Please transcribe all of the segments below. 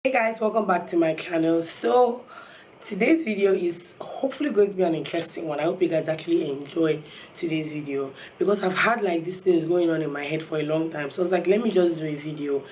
Hey guys, welcome back to my channel. So today's video is hopefully going to be an interesting one. I hope you guys actually enjoy today's video because I've had like these things going on in my head for a long time. So I was like, let me just do a video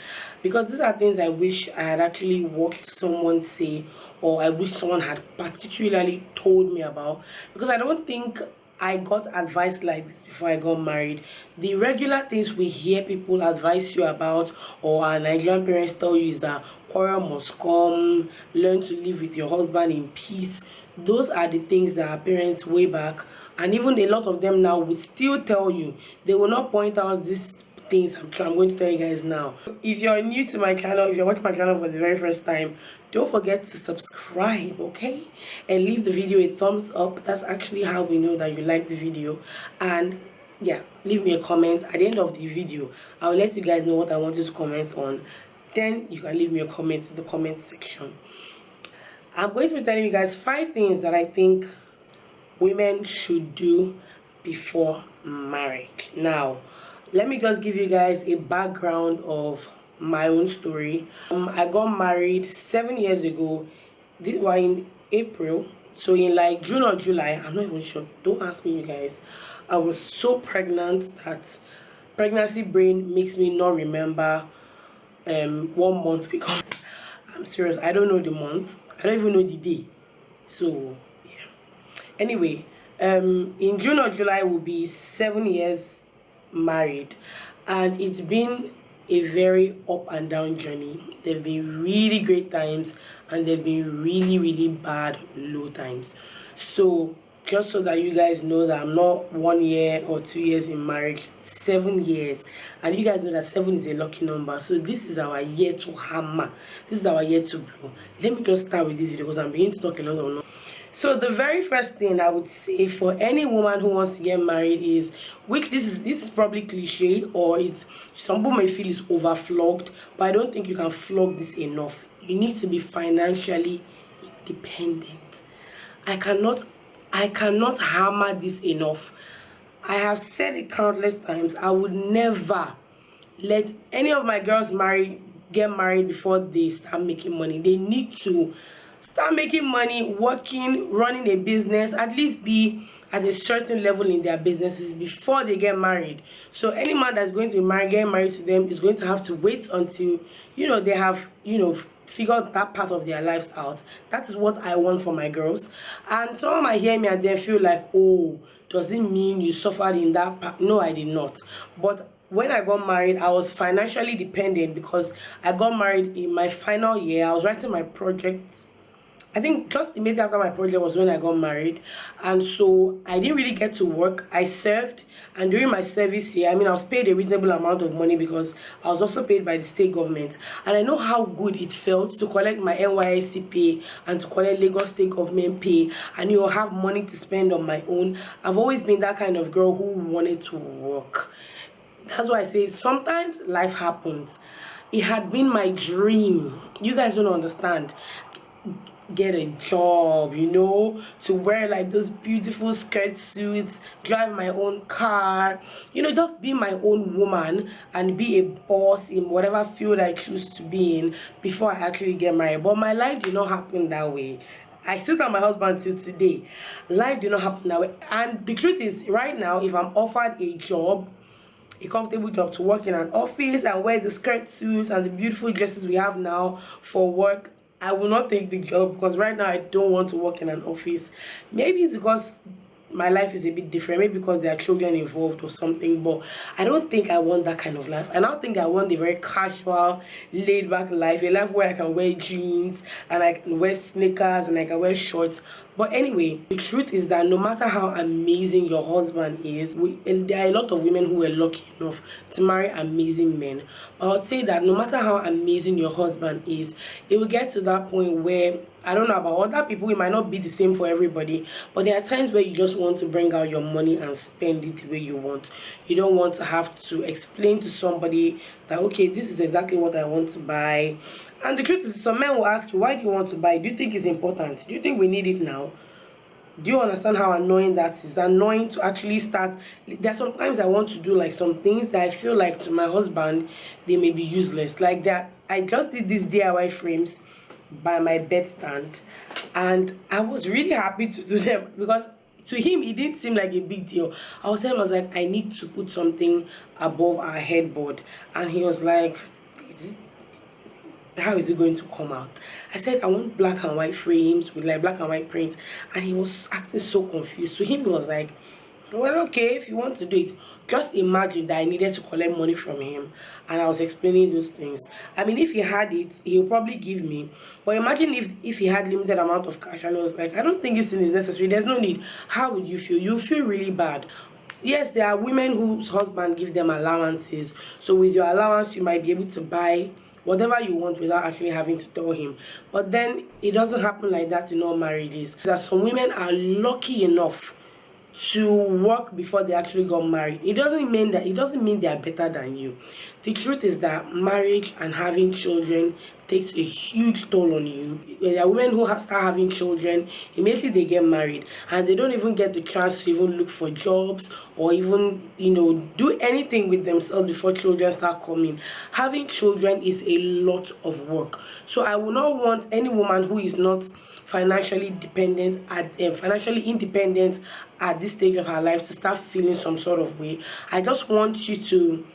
because these are things I wish I had actually watched someone say, or I wish someone had particularly told me about, because I don't think I got advice like this before I got married. The regular things we hear people advise you about, or our Nigerian parents tell you, is that quarrel must come, learn to live with your husband in peace. Those are the things that our parents way back, and even a lot of them now, would still tell you. They will not point out these things I'm going to tell you guys now. If you're new to my channel, if you're watching my channel for the very first time, don't forget to subscribe, okay, and leave the video a thumbs up. That's actually how we know that you like the video. And yeah, leave me a comment at the end of the video. I'll let you guys know what I want you to comment on. Then you can leave me a comment in the comment section. I'm going to be telling you guys 5 things that I think women should do before marriage. Now, let me just give you guys a background of my own story. I got married 7 years ago. This was in April, so in like June or July, I'm not even sure, don't ask me, you guys. I was so pregnant that pregnancy brain makes me not remember 1 month because I'm serious, I don't know the month, I don't even know the day. So yeah, anyway, in June or July will be 7 years married, and it's been a very up and down journey. There've been really great times and there've been really bad low times. So just so that you guys know that I'm not 1 year or 2 years in marriage, 7 years, and you guys know that 7 is a lucky number. So this is our year to hammer, this is our year to blow. Let me just start with this video because I'm beginning to talk a lot of. So the very first thing I would say for any woman who wants to get married is, which this is probably cliche, or it's, some people may feel it's overflogged, but I don't think you can flog this enough. You need to be financially independent. I cannot hammer this enough. I have said it countless times. I would never let any of my girls get married before they start making money. They need to start making money, working, running a business, at least be at a certain level in their businesses before they get married. So any man that's going to be getting married to them is going to have to wait until, they have, figured that part of their lives out. That is what I want for my girls. And some might hear me and they feel like, oh, does it mean you suffered in that part? No, I did not. But when I got married, I was financially dependent because I got married in my final year. I was writing my project. I think just immediately after my project was when I got married, and so I didn't really get to work. I served, and during my service year, I was paid a reasonable amount of money because I was also paid by the state government, and I know how good it felt to collect my NYSC pay and to collect Lagos state government pay, and have money to spend on my own. I've always been that kind of girl who wanted to work. That's why I say sometimes life happens. It had been my dream. You guys don't understand. Get a job, to wear like those beautiful skirt suits, drive my own car, just be my own woman and be a boss in whatever field I choose to be in before I actually get married. But my life did not happen that way. I still tell my husband till today, life did not happen that way. And the truth is, right now, if I'm offered a job, a comfortable job, to work in an office and wear the skirt suits and the beautiful dresses we have now for work, I will not take the job because right now I don't want to work in an office. Maybe it's because my life is a bit different, maybe because there are children involved or something, but I don't think I want that kind of life. And I don't think I want a very casual, laid back life, a life where I can wear jeans and I can wear sneakers and I can wear shorts. But anyway, the truth is that no matter how amazing your husband is, there are a lot of women who were lucky enough to marry amazing men. But I would say that no matter how amazing your husband is, it will get to that point where, I don't know about other people, it might not be the same for everybody, but there are times where you just want to bring out your money and spend it the way you want. You don't want to have to explain to somebody that, okay, this is exactly what I want to buy. And the truth is, some men will ask you, why do you want to buy? Do you think it's important? Do you think we need it now? Do you understand how annoying that is? Annoying to actually start. There are sometimes I want to do like some things that I feel like to my husband they may be useless. Like that, I just did these DIY frames by my bedstand, and I was really happy to do them because to him it didn't seem like a big deal. I was telling him, I was like, I need to put something above our headboard, and he was like, how is it going to come out? I said I want black and white frames with like black and white prints, and he was acting so confused. To him, he was like, well, okay, if you want to do it. Just imagine that I needed to collect money from him, and I was explaining those things. I mean, if he had it, he'll probably give me. But imagine if he had limited amount of cash, and I was like, I don't think this thing is necessary. There's no need. How would you feel? You feel really bad. Yes, there are women whose husband gives them allowances. So with your allowance, you might be able to buy whatever you want without actually having to tell him. But then it doesn't happen like that in all marriages. That some women are lucky enough to work before they actually got married. It doesn't mean they are better than you. The truth is that marriage and having children takes a huge toll on you. There are women who start having children, immediately they get married, and they don't even get the chance to even look for jobs or even, do anything with themselves before children start coming. Having children is a lot of work. So I will not want any woman who is not financially independent at this stage of her life to start feeling some sort of way. I just want you to,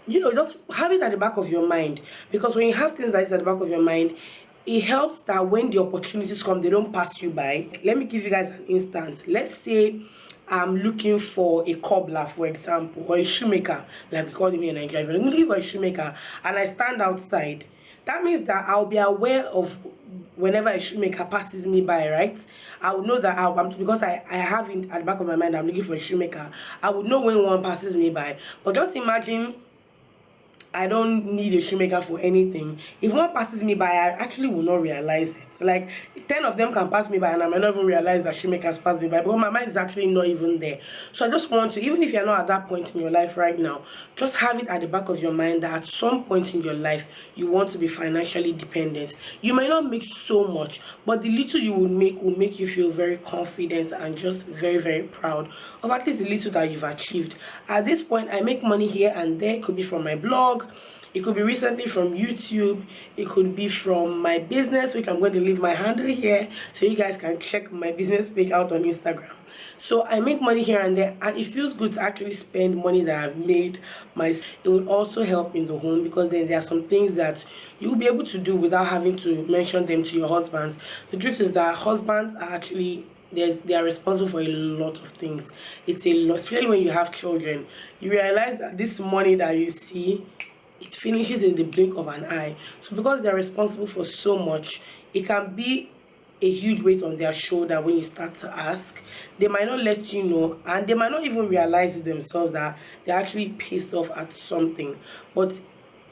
just have it at the back of your mind, because when you have things like this at the back of your mind, it helps that when the opportunities come, they don't pass you by. Let me give you guys an instance. Let's say I'm looking for a cobbler, for example, or a shoemaker, like we call them here in Nigeria. If I'm looking for a shoemaker and I stand outside, that means that I'll be aware of whenever a shoemaker passes me by, right? I would know that because I have in at the back of my mind I'm looking for a shoemaker. I would know when one passes me by. But just imagine I don't need a shoemaker for anything. If one passes me by, I actually will not realize it. Like 10 of them can pass me by and I might not even realize that shoemakers pass me by, but my mind is actually not even there. So I just want to, even if you're not at that point in your life right now, just have it at the back of your mind that at some point in your life you want to be financially dependent. You might not make so much, but the little you will make you feel very confident and just very, very proud of at least the little that you've achieved. At this point, I make money here and there. It could be from my blog, it could be recently from YouTube, it could be from my business, which I'm going to leave my handle here so you guys can check my business page out on Instagram. So I make money here and there, and it feels good to actually spend money that I've made myself. It will also help in the home, because then there are some things that you'll be able to do without having to mention them to your husbands. The truth is that husbands are actually they are responsible for a lot of things. It's a lot, especially when you have children. You realize that this money that you see, it finishes in the blink of an eye. So because they're responsible for so much, it can be a huge weight on their shoulder when you start to ask. They might not let you know, and they might not even realize it themselves that they're actually pissed off at something. But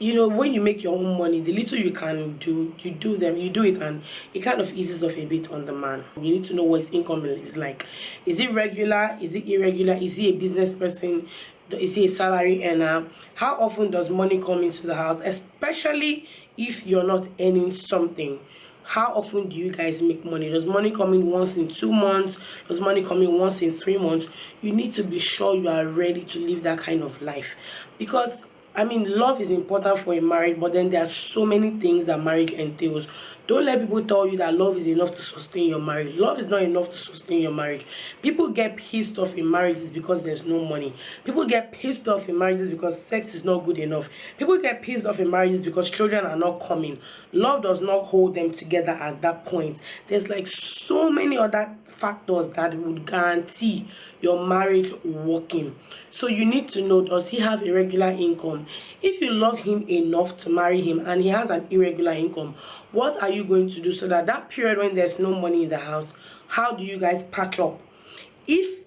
when you make your own money, the little you can do, you do it, and it kind of eases off a bit on the man. You need to know what his income is like. Is it regular? Is it irregular? Is he a business person? Is he a salary earner? How often does money come into the house, especially if you're not earning something? How often do you guys make money? Does money come in once in 2 months? Does money come in once in 3 months? You need to be sure you are ready to live that kind of life, because love is important for a marriage, but then there are so many things that marriage entails. Don't let people tell you that love is enough to sustain your marriage. Love is not enough to sustain your marriage. People get pissed off in marriages because there's no money. People get pissed off in marriages because sex is not good enough. People get pissed off in marriages because children are not coming. Love does not hold them together at that point. There's like so many other factors that would guarantee your marriage working. So you need to know, does he have irregular income? If you love him enough to marry him and he has an irregular income, what are you going to do so that period when there's no money in the house, how do you guys patch up? If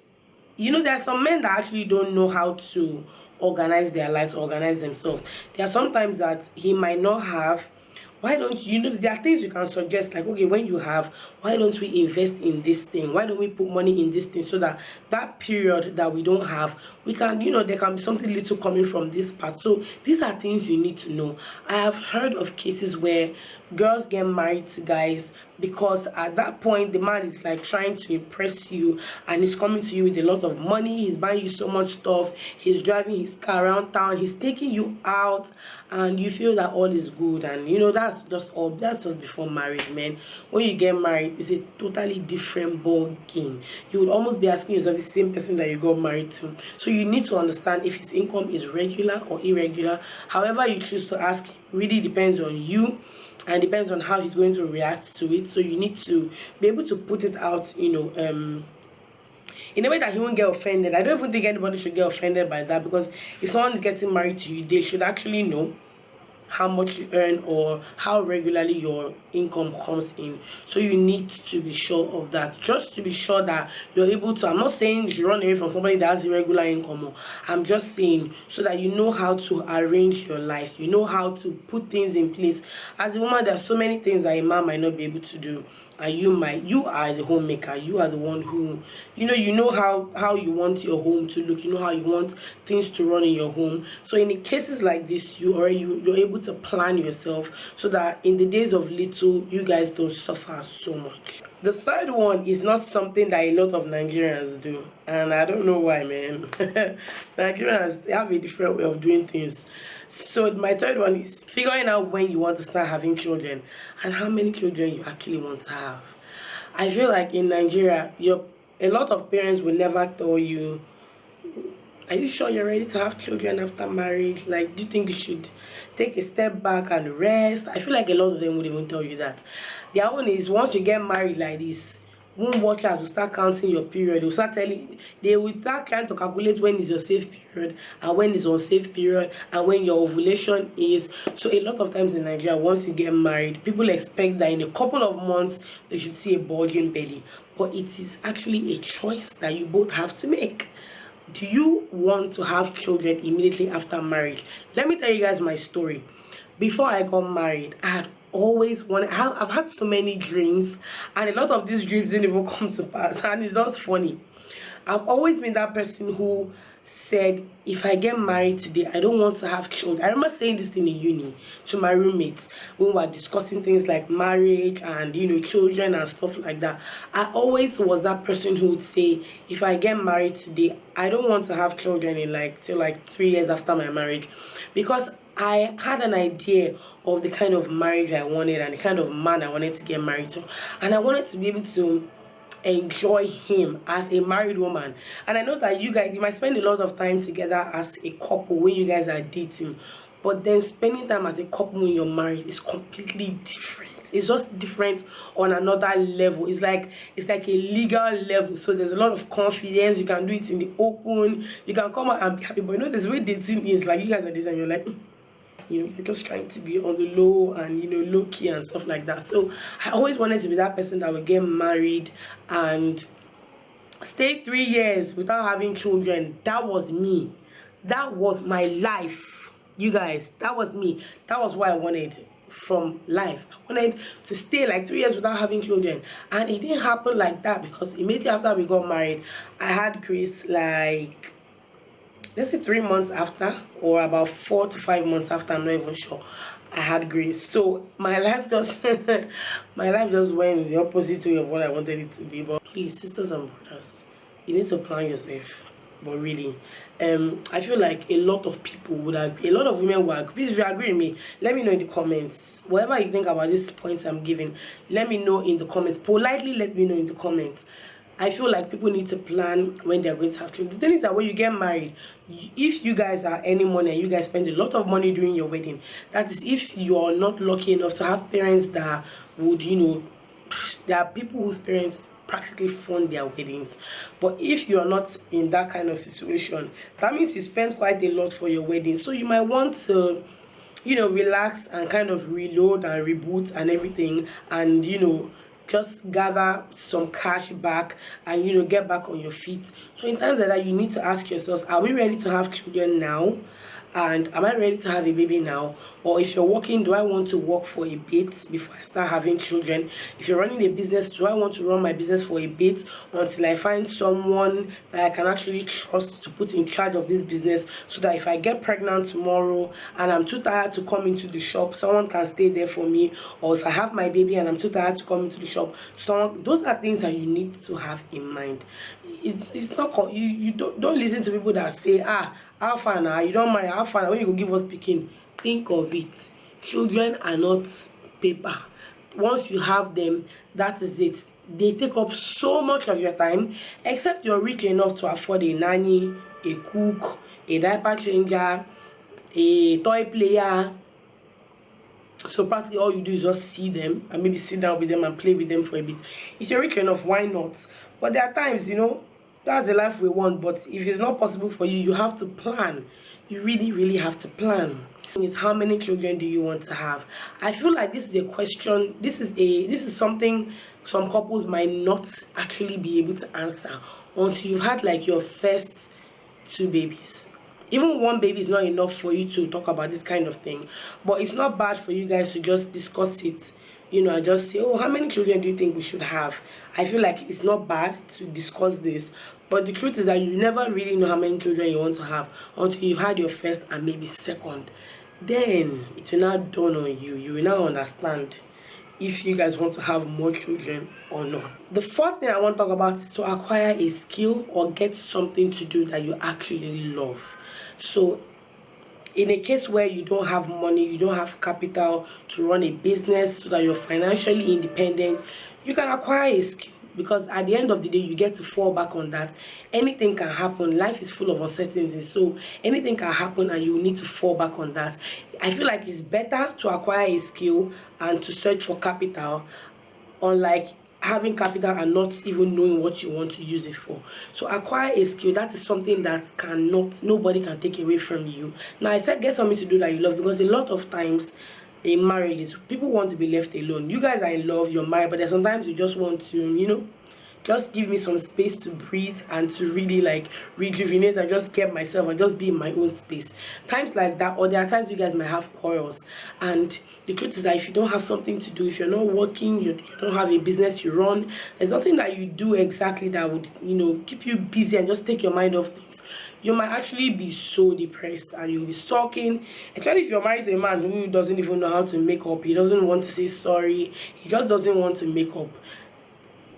there are some men that actually don't know how to organize their lives, organize themselves. There are sometimes that he might not have. Why don't there are things you can suggest, like, okay, when you have, why don't we invest in this thing? Why don't we put money in this thing so that period that we don't have, we can, there can be something little coming from this part. So these are things you need to know. I have heard of cases where girls get married to guys because at that point the man is like trying to impress you, and he's coming to you with a lot of money, he's buying you so much stuff, he's driving his car around town, he's taking you out, and you feel that all is good. And you know, that's just before marriage, man. When you get married, it's a totally different ball game. You would almost be asking yourself the same person that you got married to. So you need to understand if his income is regular or irregular. However you choose to ask him really depends on you, and depends on how he's going to react to it. So you need to be able to put it out, you know, in a way that he won't get offended. I don't even think anybody should get offended by that, because if someone is getting married to you, they should actually know how much you earn or how regularly your income comes in. So you need to be sure of that, just to be sure that you're able to. I'm not saying you should run away from somebody that has irregular income. I'm just saying so that you know how to arrange your life, you know how to put things in place. As a woman, there are so many things that a man might not be able to do, and you are the homemaker, you are the one who, you know how you want your home to look, you know how you want things to run in your home. So in the cases like this, you're able to plan yourself so that in the days of little, you guys don't suffer so much. The third one is not something that a lot of Nigerians do, and I don't know why, man. Nigerians, they have a different way of doing things. So my third one is figuring out when you want to start having children and how many children you actually want to have. I feel like in Nigeria, a lot of parents will never tell you, are you sure you're ready to have children after marriage? Like, do you think you should take a step back and rest? I feel like a lot of them would even tell you that. Their own is, once you get married like this, womb watchers will start counting your period. They will start trying to calculate when is your safe period and when is unsafe period and when your ovulation is. So a lot of times in Nigeria, once you get married, people expect that in a couple of months they should see a bulging belly. But it is actually a choice that you both have to make. Do you want to have children immediately after marriage? Let me tell you guys my story. Before I got married, I had always wanted, I've had so many dreams, and a lot of these dreams didn't even come to pass, and it's just funny. I've always been that person who said, if I get married today, I don't want to have children. I remember saying this in the uni to my roommates when we were discussing things like marriage and, you know, children and stuff like that. I always was that person who would say, if I get married today, I don't want to have children in till 3 years after my marriage, because I had an idea of the kind of marriage I wanted and the kind of man I wanted to get married to, and I wanted to be able to enjoy him as a married woman. And I know that you guys, you might spend a lot of time together as a couple when you guys are dating, but then spending time as a couple when you're married is completely different. It's just different on another level. It's like a legal level. So there's a lot of confidence. You can do it in the open. You can come out and be happy. But you know, there's way dating is, like, you guys are dating and you're like, you know, you're just trying to be on the low and, you know, low key and stuff like that. So I always wanted to be that person that would get married and stay 3 years without having children. That was me. That was my life, you guys. That was me. That was what I wanted from life. I wanted to stay 3 years without having children, and it didn't happen like that, because immediately after we got married, I had Grace let's say 3 months after, or about 4 to 5 months after, I'm not even sure. I had Grace. So my life just went in the opposite way of what I wanted it to be. But please, sisters and brothers, you need to plan yourself. But really, I feel like a lot of people would agree, a lot of women would agree. Please, if you agree with me, let me know in the comments. Whatever you think about these points I'm giving, let me know in the comments. Politely let me know in the comments. I feel like people need to plan when they're going to have children. The thing is that when you get married, if you guys are earning money and you guys spend a lot of money during your wedding, that is if you're not lucky enough to have parents that would, you know, there are people whose parents practically fund their weddings. But if you're not in that kind of situation, that means you spend quite a lot for your wedding. So you might want to, you know, relax and kind of reload and reboot and everything, and, you know, just gather some cash back and, you know, get back on your feet. So in times like that, you need to ask yourselves, are we ready to have children now? and am I ready to have a baby now? Or if you're working, do I want to work for a bit before I start having children? If you're running a business, do I want to run my business for a bit until I find someone that I can actually trust to put in charge of this business, so that if I get pregnant tomorrow and I'm too tired to come into the shop, someone can stay there for me? Or if I have my baby and I'm too tired to come into the shop, those are things that you need to have in mind. It's not, you don't listen to people that say, how far now, you don't mind, how far when you go give us picking. Think of it, children are not paper. Once you have them, that is it. They take up so much of your time, except you're rich enough to afford a nanny, a cook, a diaper changer, a toy player. So practically all you do is just see them and maybe sit down with them and play with them for a bit. If you're rich enough, why not? But there are times, that's the life we want. But if it's not possible for you, you have to plan. You really have to plan. Is how many children do you want to have? I feel like this is a question, this is something some couples might not actually be able to answer until you've had like your first 2 babies. Even 1 baby is not enough for you to talk about this kind of thing. But it's not bad for you guys to just discuss it, and just say, oh, how many children do you think we should have? I feel like it's not bad to discuss this. But the truth is that you never really know how many children you want to have until you've had your first and maybe second. Then it will now dawn on you. You will now understand if you guys want to have more children or not. The 4th thing I want to talk about is to acquire a skill or get something to do that you actually love. So in a case where you don't have money, you don't have capital to run a business so that you're financially independent, you can acquire a skill, because at the end of the day, you get to fall back on that. Anything can happen. Life is full of uncertainty, so anything can happen and you need to fall back on that. I feel like it's better to acquire a skill and to search for capital, unlike having capital and not even knowing what you want to use it for. So acquire a skill. That is something that nobody can take away from you. Now, I said get something to do that you love, because a lot of times in marriages, people want to be left alone. You guys are in love, you're married, but then sometimes you just want to, just give me some space to breathe and to really like rejuvenate and just get myself and just be in my own space. Times like that, or there are times you guys might have quarrels, and the truth is that if you don't have something to do, if you're not working, you don't have a business you run, there's nothing that you do exactly that would keep you busy and just take your mind off things. You might actually be so depressed and you'll be sulking, especially if you're married to a man who doesn't even know how to make up. He doesn't want to say sorry, he just doesn't want to make up.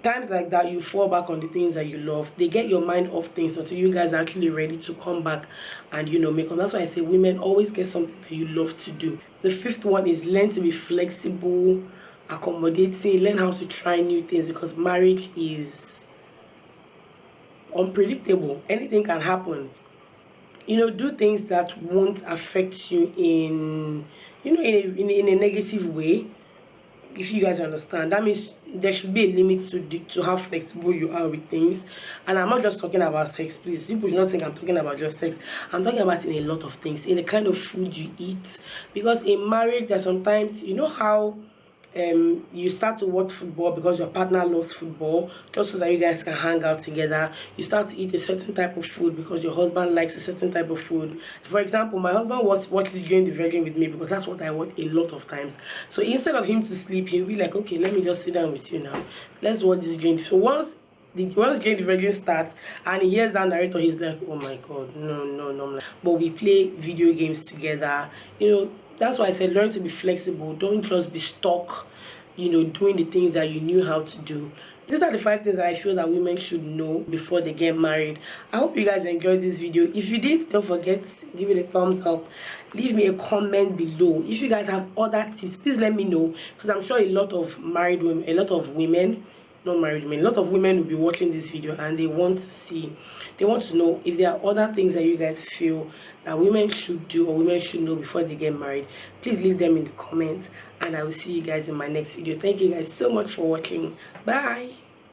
Times like that, you fall back on the things that you love. They get your mind off things until you guys are actually ready to come back and make up. That's why I say women always get something that you love to do. The 5th one is learn to be flexible, accommodating, learn how to try new things, because marriage is unpredictable. Anything can happen. Do things that won't affect you in a negative way. If you guys understand, that means there should be a limit to how flexible you are with things. And I'm not just talking about sex, please. People should not think I'm talking about just sex. I'm talking about in a lot of things, in the kind of food you eat. Because in marriage, there's sometimes, how you start to watch football because your partner loves football, just so that you guys can hang out together. You start to eat a certain type of food because your husband likes a certain type of food. For example, my husband watches Jane the Virgin with me because that's what I watch a lot of times. So instead of him to sleep, he'll be like, okay, let me just sit down with you now, let's watch this Jane. So once Jane the Virgin starts and he hears that narrator, he's like, oh my god, no. But we play video games together. That's why I said learn to be flexible. Don't just be stuck, doing the things that you knew how to do. These are the 5 things that I feel that women should know before they get married. I hope you guys enjoyed this video. If you did, don't forget, give it a thumbs up. Leave me a comment below. If you guys have other tips, please let me know, because I'm sure a lot of married women, a lot of women, not married women, a lot of women will be watching this video and they want to know if there are other things that you guys feel that women should do or women should know before they get married. Please leave them in the comments, and I will see you guys in my next video. Thank you guys so much for watching. Bye.